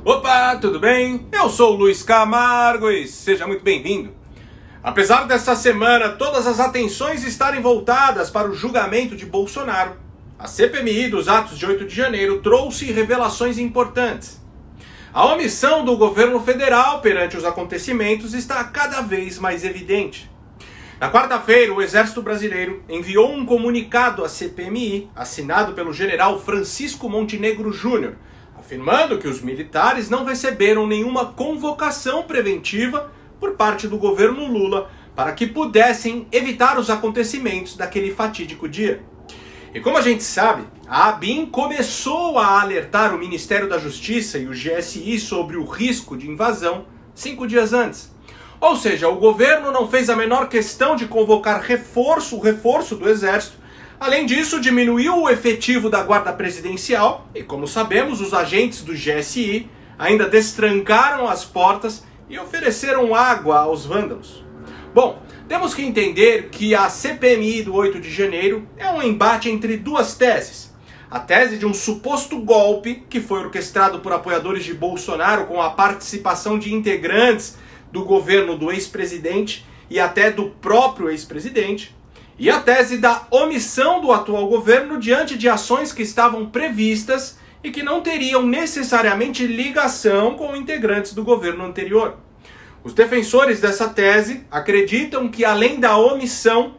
Opa, tudo bem? Eu sou o Luiz Camargo e seja muito bem-vindo. Apesar desta semana todas as atenções estarem voltadas para o julgamento de Bolsonaro, a CPMI dos atos de 8 de janeiro trouxe revelações importantes. A omissão do governo federal perante os acontecimentos está cada vez mais evidente. Na quarta-feira, o Exército Brasileiro enviou um comunicado à CPMI, assinado pelo general Francisco Montenegro Júnior, afirmando que os militares não receberam nenhuma convocação preventiva por parte do governo Lula para que pudessem evitar os acontecimentos daquele fatídico dia. E como a gente sabe, a ABIN começou a alertar o Ministério da Justiça e o GSI sobre o risco de invasão 5 dias antes. Ou seja, o governo não fez a menor questão de convocar o reforço do Exército. Além disso, diminuiu o efetivo da Guarda Presidencial e, como sabemos, os agentes do GSI ainda destrancaram as portas e ofereceram água aos vândalos. Bom, temos que entender que a CPMI do 8 de janeiro é um embate entre duas teses. A tese de um suposto golpe que foi orquestrado por apoiadores de Bolsonaro com a participação de integrantes do governo do ex-presidente e até do próprio ex-presidente, e a tese da omissão do atual governo diante de ações que estavam previstas e que não teriam necessariamente ligação com integrantes do governo anterior. Os defensores dessa tese acreditam que, além da omissão,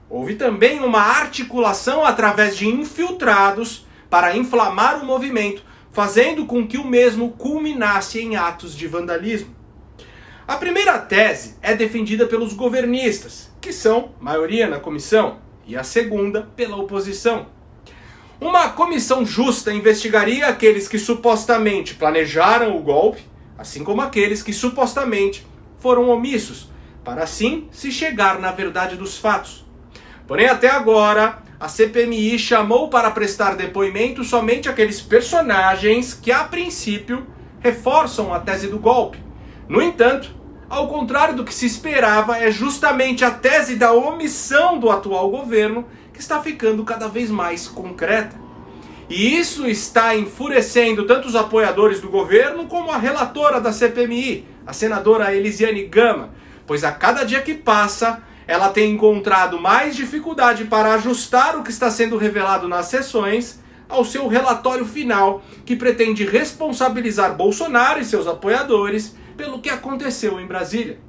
houve também uma articulação através de infiltrados para inflamar o movimento, fazendo com que o mesmo culminasse em atos de vandalismo. A primeira tese é defendida pelos governistas, que são maioria na comissão, e a segunda pela oposição. Uma comissão justa investigaria aqueles que supostamente planejaram o golpe, assim como aqueles que supostamente foram omissos, para assim se chegar na verdade dos fatos. Porém, até agora, a CPMI chamou para prestar depoimento somente aqueles personagens que, a princípio, reforçam a tese do golpe. No entanto, ao contrário do que se esperava, é justamente a tese da omissão do atual governo que está ficando cada vez mais concreta. E isso está enfurecendo tanto os apoiadores do governo como a relatora da CPMI, a senadora Elisiane Gama, pois a cada dia que passa, ela tem encontrado mais dificuldade para ajustar o que está sendo revelado nas sessões ao seu relatório final, que pretende responsabilizar Bolsonaro e seus apoiadores pelo que aconteceu em Brasília.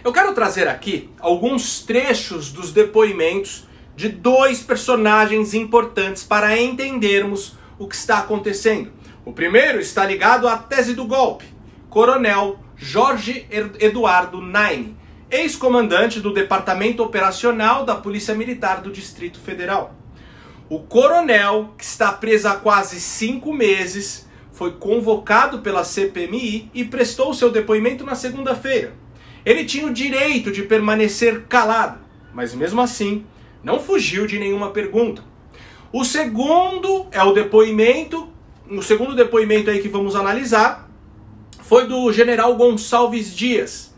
Eu quero trazer aqui alguns trechos dos depoimentos de dois personagens importantes para entendermos o que está acontecendo. O primeiro está ligado à tese do golpe, Coronel Jorge Eduardo Naime, ex-comandante do Departamento Operacional da Polícia Militar do Distrito Federal. O coronel, que está preso há quase 5 meses, foi convocado pela CPMI e prestou seu depoimento na segunda-feira. Ele tinha o direito de permanecer calado, mas mesmo assim não fugiu de nenhuma pergunta. O segundo depoimento aí que vamos analisar foi do general Gonçalves Dias,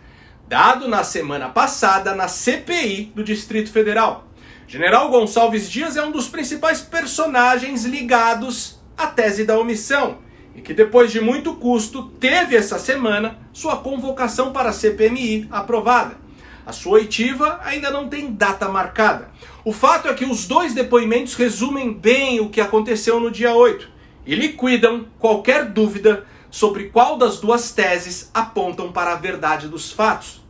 dado na semana passada na CPI do Distrito Federal. General Gonçalves Dias é um dos principais personagens ligados à tese da omissão, e que depois de muito custo teve essa semana sua convocação para a CPMI aprovada. A sua oitiva ainda não tem data marcada. O fato é que os dois depoimentos resumem bem o que aconteceu no dia 8 e liquidam qualquer dúvida sobre qual das duas teses apontam para a verdade dos fatos.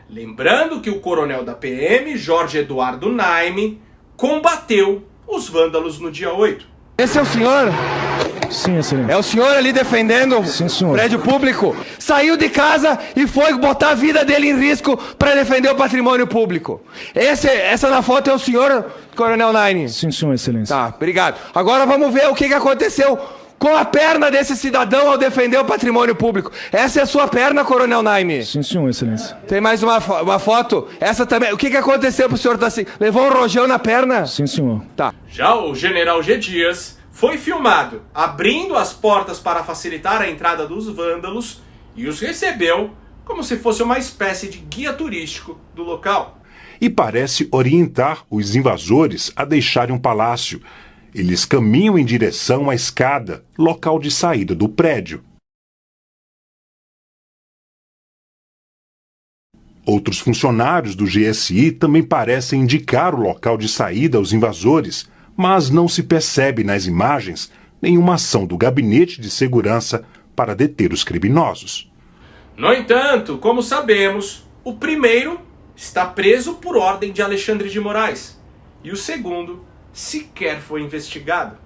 Lembrando que o coronel da PM, Jorge Eduardo Naime, combateu os vândalos no dia 8. Esse é o senhor? Sim, excelência. É o senhor ali defendendo o prédio público? Saiu de casa e foi botar a vida dele em risco para defender o patrimônio público. Essa na foto é o senhor, Coronel Naime? Sim, senhor, excelência. Tá, obrigado. Agora vamos ver o que aconteceu com a perna desse cidadão ao defender o patrimônio público. Essa é a sua perna, Coronel Naime? Sim, senhor, excelência. Tem mais uma foto? Essa também. O que aconteceu pro senhor? Tá assim? Levou um rojão na perna? Sim, senhor. Tá. Já o general G. Dias foi filmado abrindo as portas para facilitar a entrada dos vândalos e os recebeu como se fosse uma espécie de guia turístico do local. E parece orientar os invasores a deixarem o palácio. Eles caminham em direção à escada, local de saída do prédio. Outros funcionários do GSI também parecem indicar o local de saída aos invasores, mas não se percebe nas imagens nenhuma ação do Gabinete de Segurança para deter os criminosos. No entanto, como sabemos, o primeiro está preso por ordem de Alexandre de Moraes e o segundo sequer foi investigado.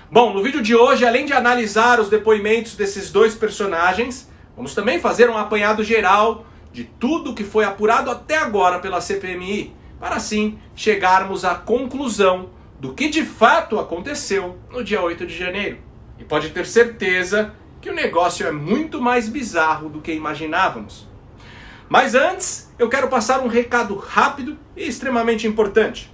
Bom, no vídeo de hoje, além de analisar os depoimentos desses dois personagens, vamos também fazer um apanhado geral de tudo que foi apurado até agora pela CPMI, para assim chegarmos à conclusão do que de fato aconteceu no dia 8 de janeiro. E pode ter certeza que o negócio é muito mais bizarro do que imaginávamos. Mas antes, eu quero passar um recado rápido e extremamente importante.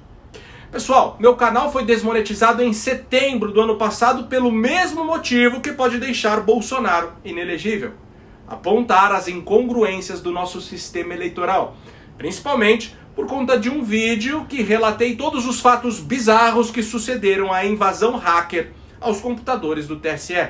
Pessoal, meu canal foi desmonetizado em setembro do ano passado pelo mesmo motivo que pode deixar Bolsonaro inelegível: apontar as incongruências do nosso sistema eleitoral, principalmente por conta de um vídeo que relatei todos os fatos bizarros que sucederam à invasão hacker aos computadores do TSE.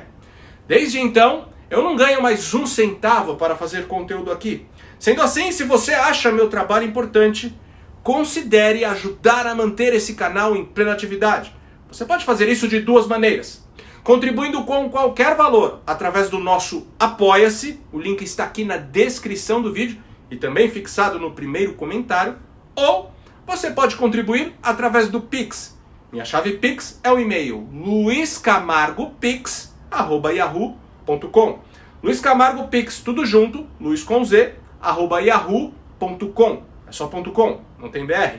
Desde então, eu não ganho mais um centavo para fazer conteúdo aqui. Sendo assim, se você acha meu trabalho importante, considere ajudar a manter esse canal em plena atividade. Você pode fazer isso de duas maneiras: contribuindo com qualquer valor através do nosso Apoia-se, o link está aqui na descrição do vídeo e também fixado no primeiro comentário, ou você pode contribuir através do Pix. Minha chave Pix é o e-mail luiscamargopix@yahoo.com. Luiz Camargo Pix, tudo junto, Luiz com Z, @yahoo.com. É só .com, não tem BR.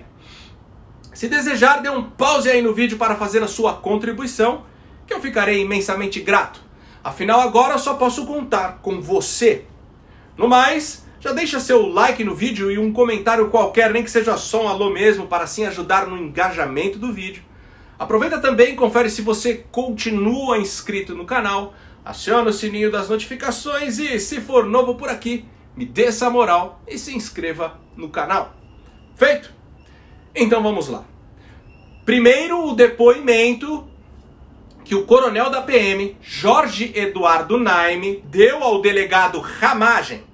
Se desejar, dê um pause aí no vídeo para fazer a sua contribuição, que eu ficarei imensamente grato. Afinal, agora eu só posso contar com você. No mais, já deixa seu like no vídeo e um comentário qualquer, nem que seja só um alô mesmo, para assim ajudar no engajamento do vídeo. Aproveita também e confere se você continua inscrito no canal, aciona o sininho das notificações e, se for novo por aqui, me dê essa moral e se inscreva no canal. Feito? Então vamos lá. Primeiro, o depoimento que o coronel da PM, Jorge Eduardo Naime, deu ao delegado Ramagem.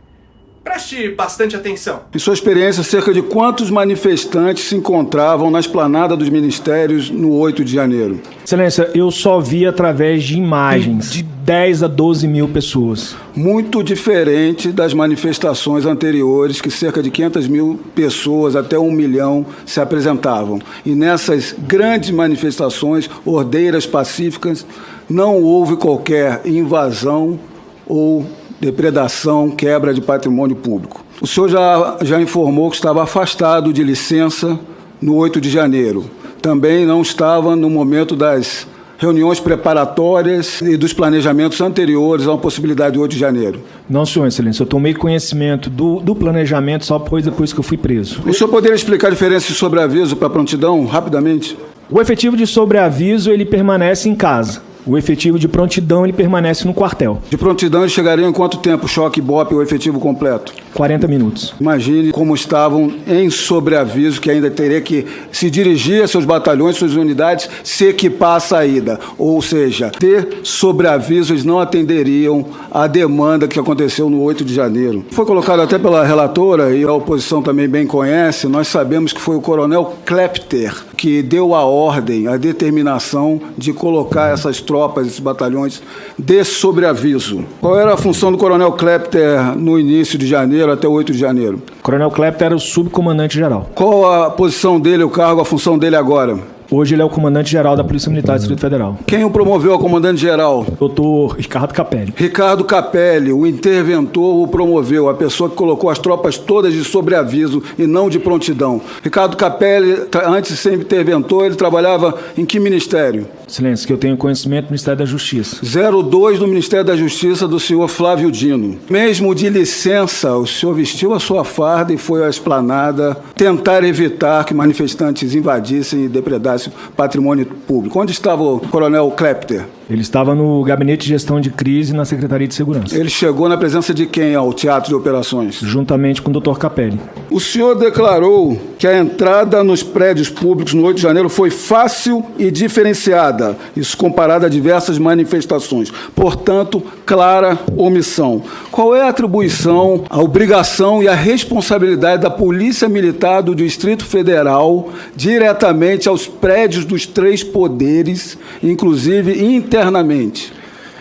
Preste bastante atenção. Em sua experiência, cerca de quantos manifestantes se encontravam na esplanada dos ministérios no 8 de janeiro? Excelência, eu só vi através de imagens de 10 a 12 mil pessoas. Muito diferente das manifestações anteriores, que cerca de 500 mil pessoas até 1 milhão se apresentavam. E nessas grandes manifestações, ordeiras pacíficas, não houve qualquer invasão ou depredação, quebra de patrimônio público. O senhor já informou que estava afastado de licença no 8 de janeiro. Também não estava no momento das reuniões preparatórias e dos planejamentos anteriores a uma possibilidade de 8 de janeiro. Não, senhor Excelência, eu tomei conhecimento do planejamento só depois que eu fui preso. O senhor poderia explicar a diferença de sobreaviso para prontidão, rapidamente? O efetivo de sobreaviso, ele permanece em casa. O efetivo de prontidão, ele permanece no quartel. De prontidão, eles chegariam em quanto tempo, choque, BOP, o efetivo completo? 40 minutos. Imagine como estavam em sobreaviso, que ainda teria que se dirigir a seus batalhões, suas unidades, se equipar à saída. Ou seja, ter sobreaviso, eles não atenderiam à demanda que aconteceu no 8 de janeiro. Foi colocado até pela relatora, e a oposição também bem conhece, nós sabemos que foi o coronel Klepter que deu a ordem, a determinação de colocar essas tropas, esses batalhões de sobreaviso. Qual era a função do coronel Klepter no início de janeiro até o 8 de janeiro? O coronel Klepter era o subcomandante-geral. Qual a posição dele, o cargo, a função dele agora? Hoje ele é o comandante-geral da Polícia Militar do Distrito Federal. Quem o promoveu a comandante-geral? Doutor Ricardo Capelli. Ricardo Capelli, o interventor, o promoveu, a pessoa que colocou as tropas todas de sobreaviso e não de prontidão. Ricardo Capelli, antes de ser interventor, ele trabalhava em que ministério? Excelência, que eu tenho conhecimento do Ministério da Justiça. 02 do Ministério da Justiça do senhor Flávio Dino. Mesmo de licença, o senhor vestiu a sua farda e foi à esplanada tentar evitar que manifestantes invadissem e depredassem patrimônio público. Onde estava o coronel Klepter? Ele estava no Gabinete de Gestão de Crise na Secretaria de Segurança. Ele chegou na presença de quem ao Teatro de Operações? Juntamente com o Dr. Capelli. O senhor declarou que a entrada nos prédios públicos no 8 de janeiro foi fácil e diferenciada, isso comparado a diversas manifestações. Portanto, clara omissão. Qual é a atribuição, a obrigação e a responsabilidade da Polícia Militar do Distrito Federal diretamente aos prédios dos 3 poderes, inclusive internamente?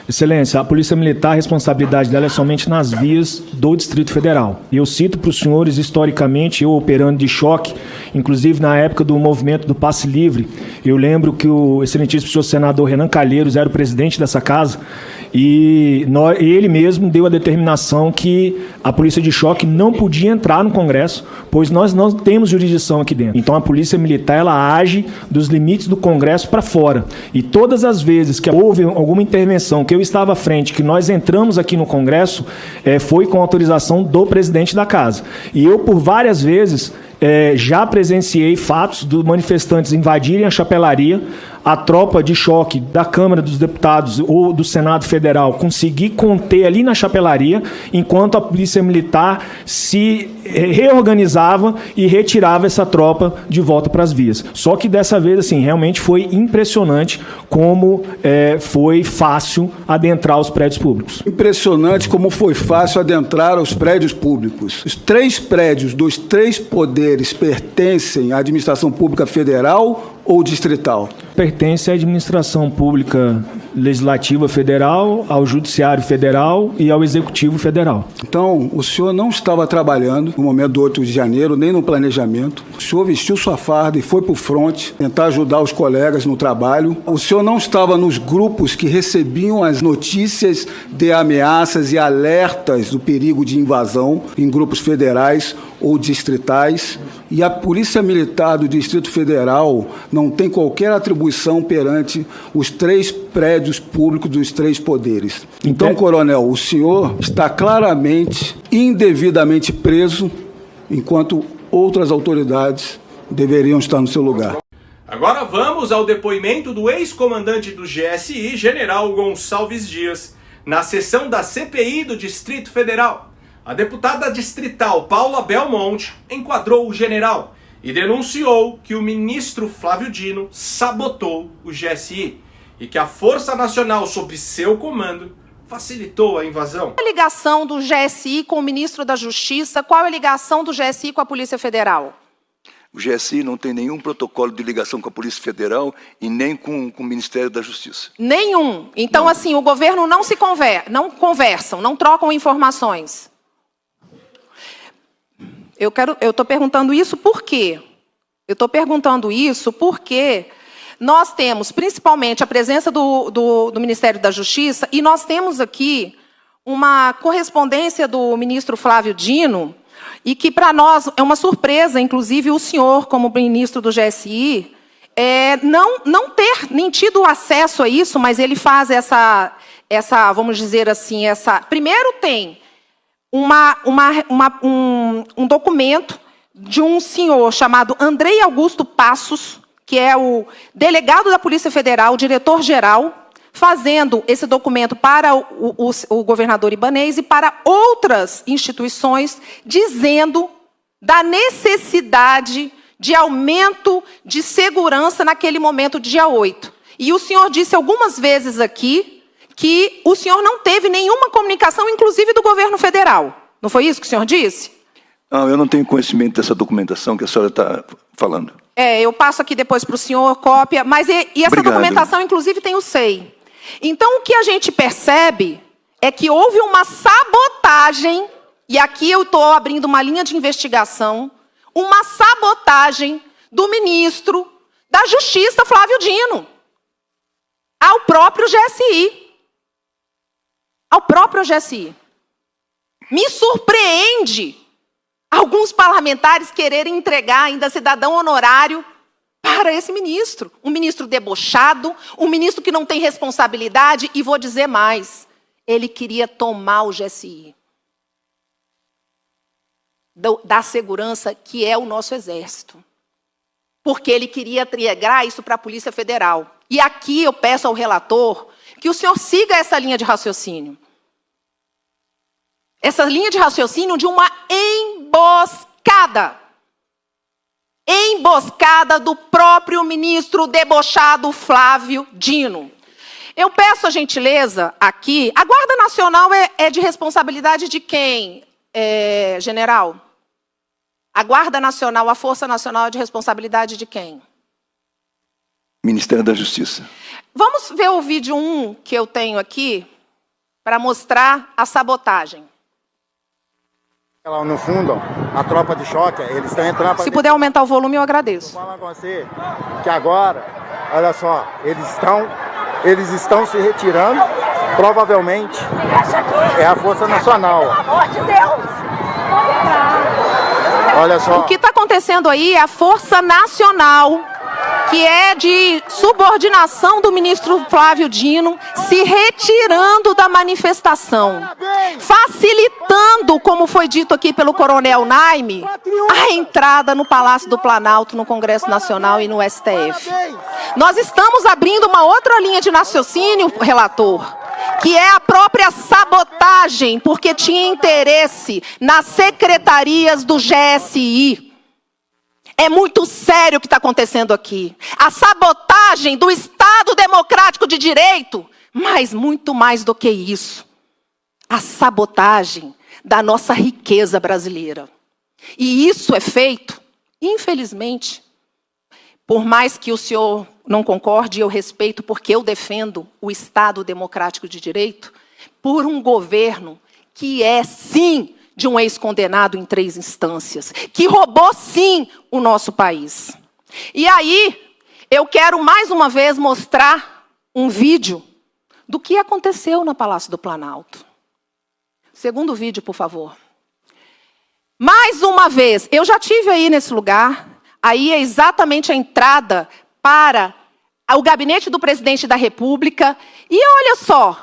Excelência, a Polícia Militar, a responsabilidade dela é somente nas vias do Distrito Federal. E eu cito para os senhores, historicamente, eu operando de choque, inclusive na época do movimento do Passe Livre, eu lembro que o excelentíssimo senhor senador Renan Calheiros era o presidente dessa casa, e ele mesmo deu a determinação que a polícia de choque não podia entrar no Congresso, pois nós não temos jurisdição aqui dentro. Então a Polícia Militar ela age dos limites do Congresso para fora. E todas as vezes que houve alguma intervenção que eu estava à frente, que nós entramos aqui no Congresso, foi com autorização do presidente da casa. E eu, por várias vezes, já presenciei fatos dos manifestantes invadirem a chapelaria, a tropa de choque da Câmara dos Deputados ou do Senado Federal conseguir conter ali na chapelaria, enquanto a Polícia Militar se reorganizava e retirava essa tropa de volta para as vias. Só que dessa vez, assim, realmente foi impressionante como foi fácil adentrar os prédios públicos. Impressionante como foi fácil adentrar os prédios públicos. Os 3 prédios dos 3 poderes pertencem à administração pública federal ou distrital? Pertence à administração pública legislativa federal, ao judiciário federal e ao executivo federal. Então, o senhor não estava trabalhando no momento do 8 de janeiro, nem no planejamento. O senhor vestiu sua farda e foi para o fronte tentar ajudar os colegas no trabalho. O senhor não estava nos grupos que recebiam as notícias de ameaças e alertas do perigo de invasão em grupos federais ou distritais. E a Polícia Militar do Distrito Federal não tem qualquer atribuição perante os 3 prédios públicos dos 3 poderes. Então, coronel, o senhor está claramente, indevidamente preso, enquanto outras autoridades deveriam estar no seu lugar. Agora vamos ao depoimento do ex-comandante do GSI, General Gonçalves Dias, na sessão da CPI do Distrito Federal. A deputada distrital Paula Belmonte enquadrou o general e denunciou que o ministro Flávio Dino sabotou o GSI e que a Força Nacional sob seu comando facilitou a invasão. Qual é a ligação do GSI com o ministro da Justiça? Qual é a ligação do GSI com a Polícia Federal? O GSI não tem nenhum protocolo de ligação com a Polícia Federal e nem com o Ministério da Justiça. Nenhum. Então, assim, o governo não conversam, não trocam informações. Eu estou perguntando isso por quê? Eu estou perguntando isso porque nós temos, principalmente, a presença do Ministério da Justiça, e nós temos aqui uma correspondência do ministro Flávio Dino, e que, para nós, é uma surpresa, inclusive, o senhor, como ministro do GSI, não ter nem tido acesso a isso, mas ele faz essa vamos dizer assim, primeiro tem um documento de um senhor chamado Andrei Augusto Passos, que é o delegado da Polícia Federal, diretor-geral, fazendo esse documento para o governador Ibanez e para outras instituições, dizendo da necessidade de aumento de segurança naquele momento, dia 8. E o senhor disse algumas vezes aqui que o senhor não teve nenhuma comunicação, inclusive do governo federal. Não foi isso que o senhor disse? Não, eu não tenho conhecimento dessa documentação que a senhora está falando. Eu passo aqui depois para o senhor, cópia, mas essa Obrigado. Documentação, inclusive, tem o SEI. Então, o que a gente percebe é que houve uma sabotagem, e aqui eu estou abrindo uma linha de investigação, uma sabotagem do ministro da Justiça, Flávio Dino, ao próprio GSI. Ao próprio GSI. Me surpreende alguns parlamentares quererem entregar ainda cidadão honorário para esse ministro. Um ministro debochado, um ministro que não tem responsabilidade, e vou dizer mais, ele queria tomar o GSI. Da segurança, que é o nosso Exército. Porque ele queria entregar isso para a Polícia Federal. E aqui eu peço ao relator que o senhor siga essa linha de raciocínio. Essa linha de raciocínio de uma emboscada. Emboscada do próprio ministro debochado Flávio Dino. Eu peço a gentileza aqui, a Guarda Nacional é de responsabilidade de quem, general? A Guarda Nacional, a Força Nacional é de responsabilidade de quem? Ministério da Justiça. Vamos ver o vídeo 1 que eu tenho aqui para mostrar a sabotagem. Lá no fundo, a tropa de choque, eles estão entrando... Se puder aumentar o volume, eu agradeço. Vou falar com você que agora, olha só, eles estão se retirando, provavelmente é a Força Nacional. Pelo amor de Deus! Olha só. O que está acontecendo aí é a Força Nacional, que é de subordinação do ministro Flávio Dino, se retirando da manifestação, facilitando, como foi dito aqui pelo coronel Naime, a entrada no Palácio do Planalto, no Congresso Nacional e no STF. Nós estamos abrindo uma outra linha de raciocínio, relator, que é a própria sabotagem, porque tinha interesse nas secretarias do GSI. É muito sério o que está acontecendo aqui. A sabotagem do Estado Democrático de Direito, mas muito mais do que isso. A sabotagem da nossa riqueza brasileira. E isso é feito, infelizmente, por mais que o senhor não concorde, eu respeito, porque eu defendo o Estado Democrático de Direito, por um governo que é, sim, de um ex-condenado em 3 instâncias, que roubou, sim, o nosso país. E aí, eu quero mais uma vez mostrar um vídeo do que aconteceu no Palácio do Planalto. Segundo vídeo, por favor. Mais uma vez, eu já estive aí nesse lugar, aí é exatamente a entrada para o gabinete do presidente da República, e olha só,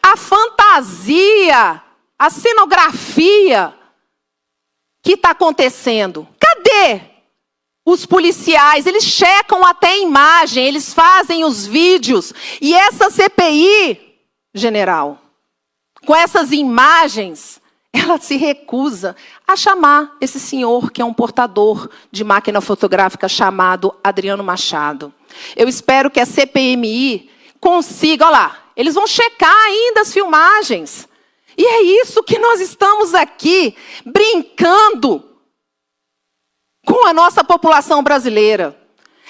a fantasia, a cenografia que está acontecendo. Cadê os policiais? Eles checam até a imagem, eles fazem os vídeos. E essa CPI, general, com essas imagens, ela se recusa a chamar esse senhor, que é um portador de máquina fotográfica chamado Adriano Machado. Eu espero que a CPMI consiga, olha lá, eles vão checar ainda as filmagens. E é isso que nós estamos aqui, brincando com a nossa população brasileira.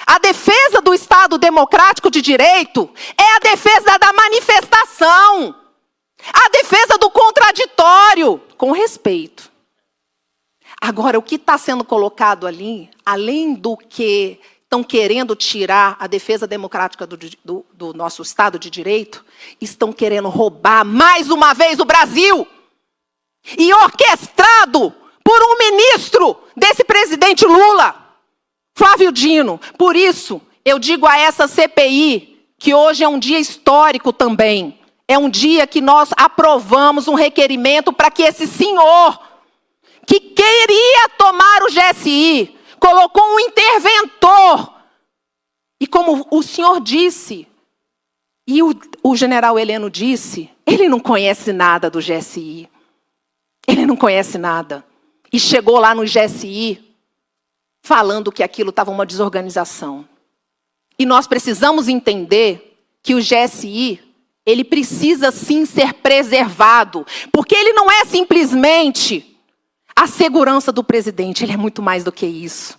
A defesa do Estado Democrático de Direito é a defesa da manifestação. A defesa do contraditório, com respeito. Agora, o que está sendo colocado ali, além do que estão querendo tirar a defesa democrática do nosso Estado de Direito, estão querendo roubar mais uma vez o Brasil. E orquestrado por um ministro desse presidente Lula, Flávio Dino. Por isso, eu digo a essa CPI que hoje é um dia histórico também. É um dia que nós aprovamos um requerimento para que esse senhor, que queria tomar o GSI, colocou um interventor. E como o senhor disse, e o general Heleno disse, ele não conhece nada do GSI. Ele não conhece nada. E chegou lá no GSI falando que aquilo estava uma desorganização. E nós precisamos entender que o GSI, ele precisa sim ser preservado. Porque ele não é simplesmente a segurança do presidente, ele é muito mais do que isso.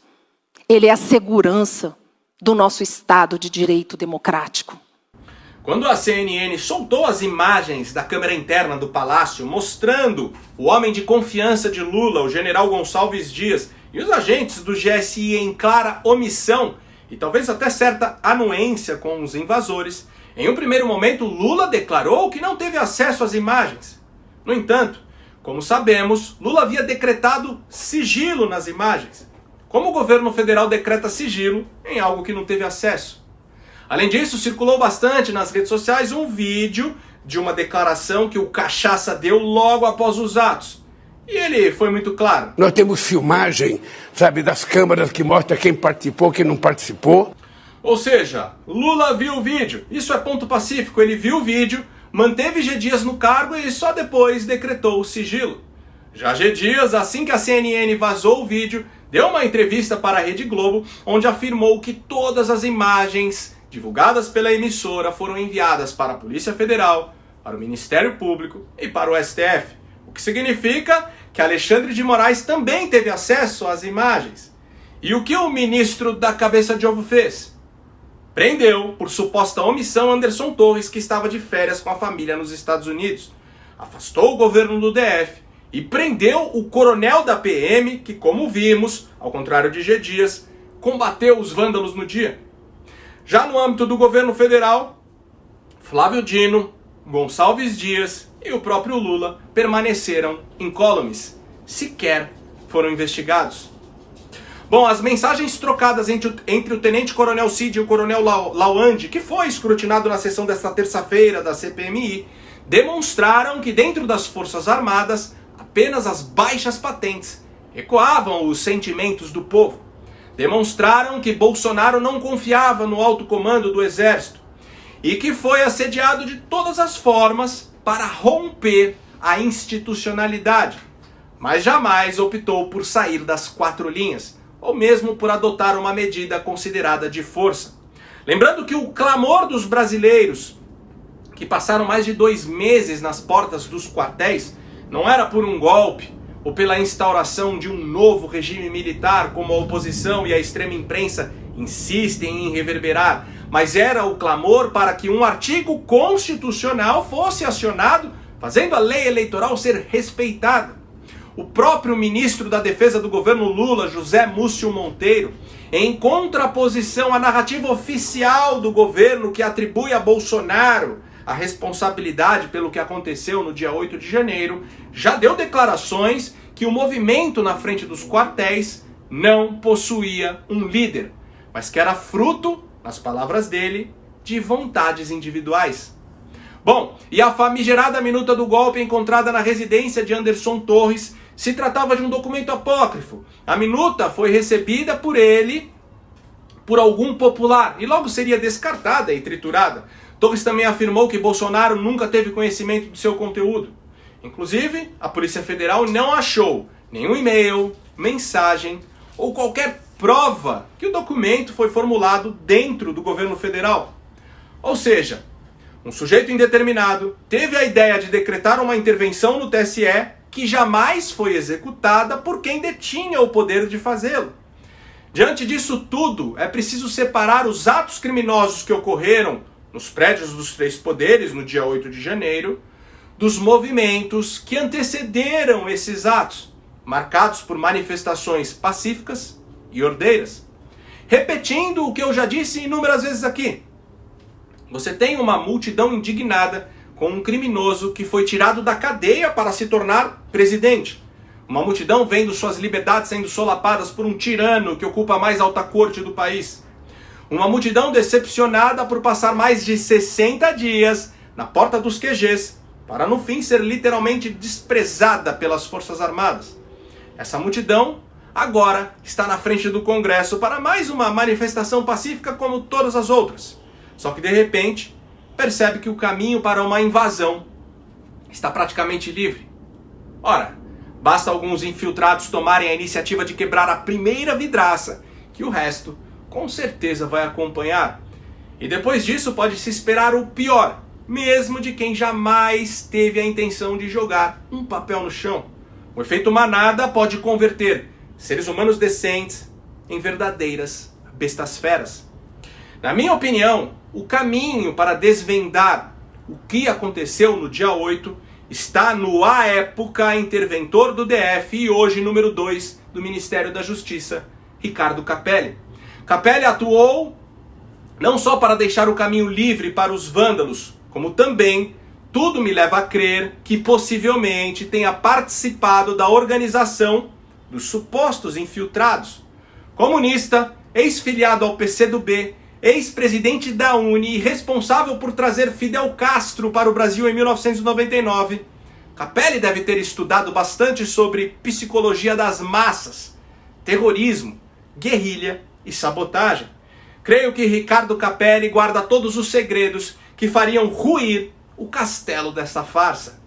Ele é a segurança do nosso Estado de Direito democrático. Quando a CNN soltou as imagens da câmera interna do Palácio, mostrando o homem de confiança de Lula, o general Gonçalves Dias, e os agentes do GSI em clara omissão, e talvez até certa anuência com os invasores, em um primeiro momento Lula declarou que não teve acesso às imagens. No entanto, como sabemos, Lula havia decretado sigilo nas imagens. Como o governo federal decreta sigilo em algo que não teve acesso? Além disso, circulou bastante nas redes sociais um vídeo de uma declaração que o Cachaça deu logo após os atos. E ele foi muito claro. Nós temos filmagem, sabe, das câmaras que mostra quem participou, quem não participou. Ou seja, Lula viu o vídeo. Isso é ponto pacífico. Ele viu o vídeo, manteve G. Dias no cargo e só depois decretou o sigilo. Já G. Dias, assim que a CNN vazou o vídeo, deu uma entrevista para a Rede Globo, onde afirmou que todas as imagens divulgadas pela emissora foram enviadas para a Polícia Federal, para o Ministério Público e para o STF. O que significa que Alexandre de Moraes também teve acesso às imagens. E o que o ministro da cabeça de ovo fez? Prendeu, por suposta omissão, Anderson Torres, que estava de férias com a família nos Estados Unidos. Afastou o governo do DF e prendeu o coronel da PM, que, como vimos, ao contrário de G. Dias, combateu os vândalos no dia. Já no âmbito do governo federal, Flávio Dino, Gonçalves Dias e o próprio Lula permaneceram incólumes. Sequer foram investigados. Bom, as mensagens trocadas entre o tenente-coronel Cid e o coronel Lawande, que foi escrutinado na sessão desta terça-feira da CPMI, demonstraram que dentro das Forças Armadas, apenas as baixas patentes ecoavam os sentimentos do povo. Demonstraram que Bolsonaro não confiava no alto comando do Exército e que foi assediado de todas as formas para romper a institucionalidade, mas jamais optou por sair das quatro linhas, ou mesmo por adotar uma medida considerada de força. Lembrando que o clamor dos brasileiros, que passaram mais de 2 meses nas portas dos quartéis, não era por um golpe ou pela instauração de um novo regime militar, como a oposição e a extrema imprensa insistem em reverberar, mas era o clamor para que um artigo constitucional fosse acionado, fazendo a lei eleitoral ser respeitada. O próprio ministro da Defesa do governo Lula, José Múcio Monteiro, em contraposição à narrativa oficial do governo que atribui a Bolsonaro a responsabilidade pelo que aconteceu no dia 8 de janeiro, já deu declarações que o movimento na frente dos quartéis não possuía um líder, mas que era fruto, nas palavras dele, de vontades individuais. Bom, e a famigerada minuta do golpe encontrada na residência de Anderson Torres se tratava de um documento apócrifo. A minuta foi recebida por ele, por algum popular, e logo seria descartada e triturada. Torres também afirmou que Bolsonaro nunca teve conhecimento do seu conteúdo. Inclusive, a Polícia Federal não achou nenhum e-mail, mensagem ou qualquer prova que o documento foi formulado dentro do governo federal. Ou seja, um sujeito indeterminado teve a ideia de decretar uma intervenção no TSE que jamais foi executada por quem detinha o poder de fazê-lo. Diante disso tudo, é preciso separar os atos criminosos que ocorreram nos prédios dos 3 poderes no dia 8 de janeiro, dos movimentos que antecederam esses atos, marcados por manifestações pacíficas e ordeiras. Repetindo o que eu já disse inúmeras vezes aqui, você tem uma multidão indignada com um criminoso que foi tirado da cadeia para se tornar presidente. Uma multidão vendo suas liberdades sendo solapadas por um tirano que ocupa a mais alta corte do país. Uma multidão decepcionada por passar mais de 60 dias na porta dos QGs, para no fim ser literalmente desprezada pelas Forças Armadas. Essa multidão agora está na frente do Congresso para mais uma manifestação pacífica como todas as outras. Só que de repente percebe que o caminho para uma invasão está praticamente livre. Ora, basta alguns infiltrados tomarem a iniciativa de quebrar a primeira vidraça, que o resto com certeza vai acompanhar. E depois disso pode-se esperar o pior, mesmo de quem jamais teve a intenção de jogar um papel no chão. O efeito manada pode converter seres humanos decentes em verdadeiras bestas feras. Na minha opinião, o caminho para desvendar o que aconteceu no dia 8 está no à época interventor do DF e hoje número 2 do Ministério da Justiça, Ricardo Capelli. Capelli atuou não só para deixar o caminho livre para os vândalos, como também tudo me leva a crer que possivelmente tenha participado da organização dos supostos infiltrados. Comunista, ex-filiado ao PCdoB, ex-presidente da UNE e responsável por trazer Fidel Castro para o Brasil em 1999, Capelli deve ter estudado bastante sobre psicologia das massas, terrorismo, guerrilha e sabotagem. Creio que Ricardo Capelli guarda todos os segredos que fariam ruir o castelo dessa farsa.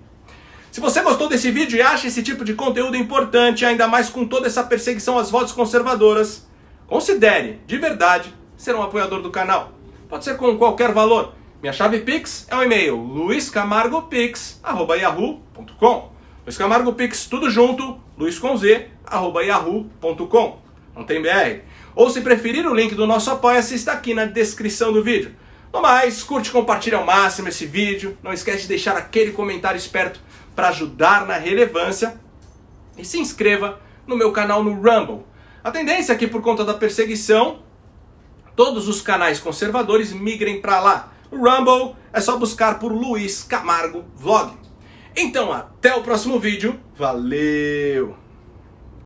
Se você gostou desse vídeo e acha esse tipo de conteúdo importante, ainda mais com toda essa perseguição às vozes conservadoras, considere, de verdade, ser um apoiador do canal. Pode ser com qualquer valor. Minha chave Pix é o e-mail luiscamargopix@yahoo.com. Luiz Camargo Pix, tudo junto, luis@yahoo.com. Não tem BR. Ou se preferir, o link do nosso Apoia-se está aqui na descrição do vídeo. No mais, curte e compartilha ao máximo esse vídeo. Não esquece de deixar aquele comentário esperto para ajudar na relevância. E se inscreva no meu canal no Rumble. A tendência é que, por conta da perseguição, todos os canais conservadores migrem para lá. O Rumble é só buscar por Luiz Camargo Vlog. Então, até o próximo vídeo. Valeu!